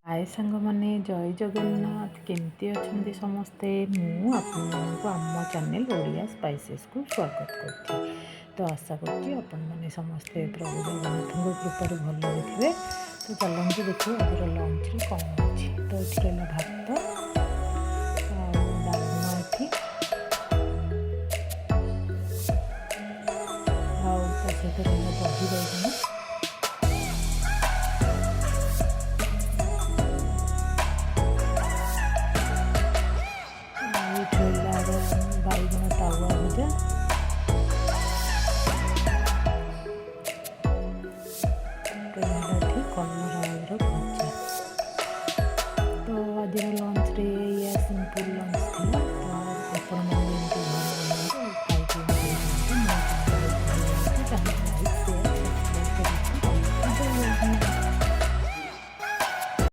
हाय सांग माने जय जगन्नाथ केमती अच्छा समस्ते मु आपको आम चैनल ओडिया स्पाइसेस को स्वागत करती। तो आशा करती आपण मैंने समस्ते प्रभु जगन्नाथ कृपार भल थे। तो चलते देखिए आज लंच रे कौन अच्छी। तो ये भात डालमा सहित दही बैगन बैगन तावा भजा कलर भजा। तो आज लंच रे या सिंपल लंच